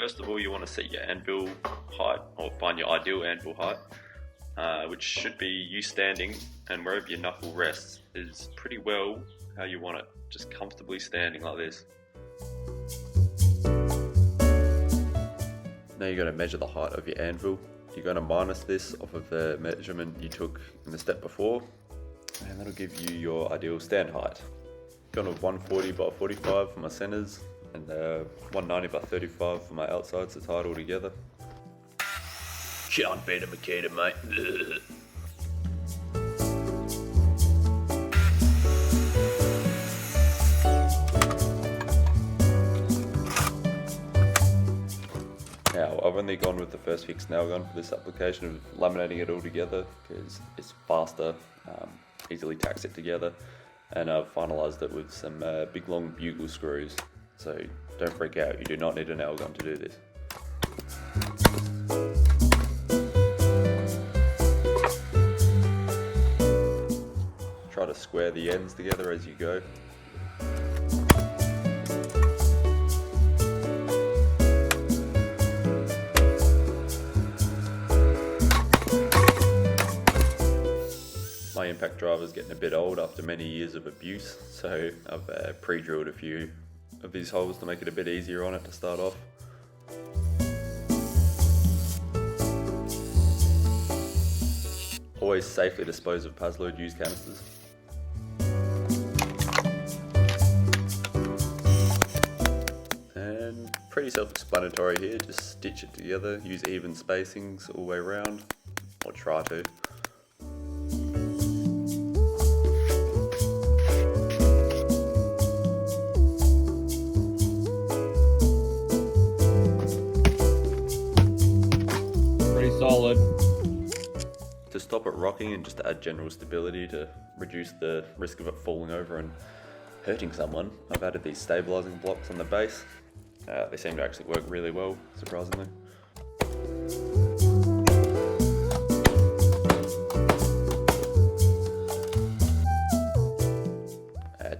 First of all, you want to set your anvil height, or find your ideal anvil height, which should be you standing, and wherever your knuckle rests is pretty well how you want it, just comfortably standing like this. Now you're going to measure the height of your anvil. You're going to minus this off of the measurement you took in the step before, and that'll give you your ideal stand height. Gone with 140 by 45 for my centers, and 190 by 35 for my outsides to tie it all together. Can't beat a Makita, mate. Now, I've only gone with the first fixed nail gun for this application of laminating it all together because it's faster, easily tacks it together, and I've finalised it with some big long bugle screws. So don't freak out, you do not need a nail gun to do this. Try to square the ends together as you go. My impact driver is getting a bit old after many years of abuse, so I've pre-drilled a few of these holes to make it a bit easier on it to start off. Always safely dispose of Pazload used canisters. And pretty self-explanatory here, just stitch it together, use even spacings all the way around, or try to. Solid. To stop it rocking and just to add general stability to reduce the risk of it falling over and hurting someone, I've added these stabilising blocks on the base. They seem to actually work really well, surprisingly.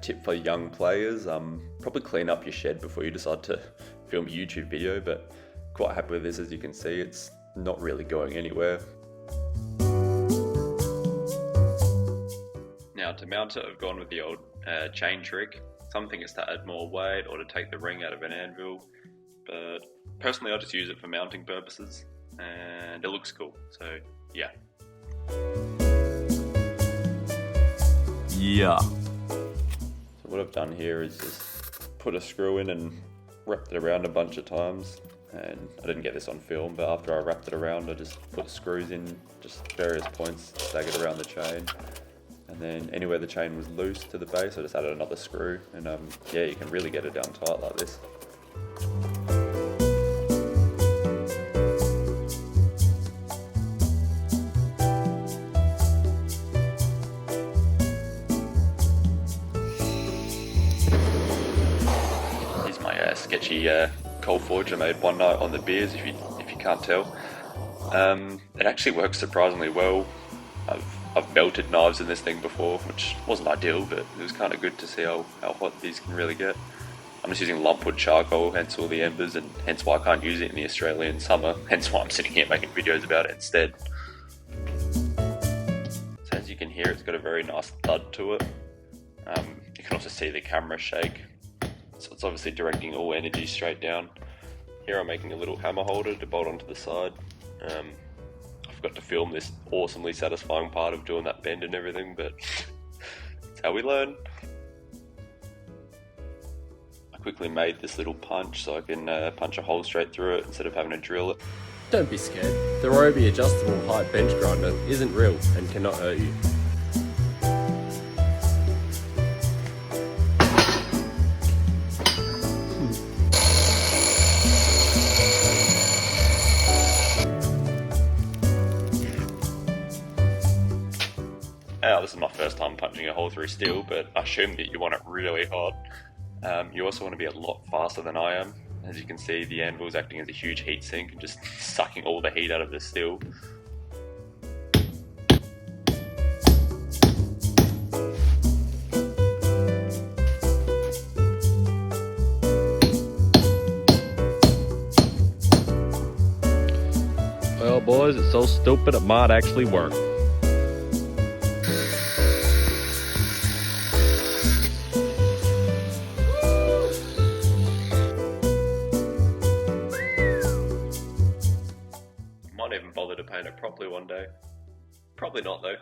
Tip for young players, probably clean up your shed before you decide to film a YouTube video, but quite happy with this. As you can see, it's not really going anywhere. Now to mount it, I've gone with the old chain trick. Some think it's to add more weight or to take the ring out of an anvil, but personally I just use it for mounting purposes and it looks cool, so yeah. So what I've done here is just put a screw in and wrapped it around a bunch of times. And I didn't get this on film, but after I wrapped it around, I just put screws in just various points, staggered around the chain. And then anywhere the chain was loose to the base, I just added another screw. And yeah, you can really get it down tight like this. Here's my sketchy cold forge I made one night on the beers, if you can't tell. It actually works surprisingly well. I've melted knives in this thing before, which wasn't ideal, but it was kind of good to see how hot these can really get. I'm just using lumpwood charcoal, hence all the embers, and hence why I can't use it in the Australian summer, hence why I'm sitting here making videos about it instead. So as you can hear, it's got a very nice thud to it. You can also see the camera shake. So it's obviously directing all energy straight down. Here I'm making a little hammer holder to bolt onto the side. I forgot to film this awesomely satisfying part of doing that bend and everything, but it's how we learn. I quickly made this little punch so I can punch a hole straight through it instead of having to drill it. Don't be scared. The Roby adjustable height bench grinder isn't real and cannot hurt you. Now, this is my first time punching a hole through steel, but I assume that you want it really hot. You also want to be a lot faster than I am. As you can see, the anvil is acting as a huge heat sink and just sucking all the heat out of the steel. boys, it's so stupid it might actually work. Might even bother to paint it properly one day. Probably not though.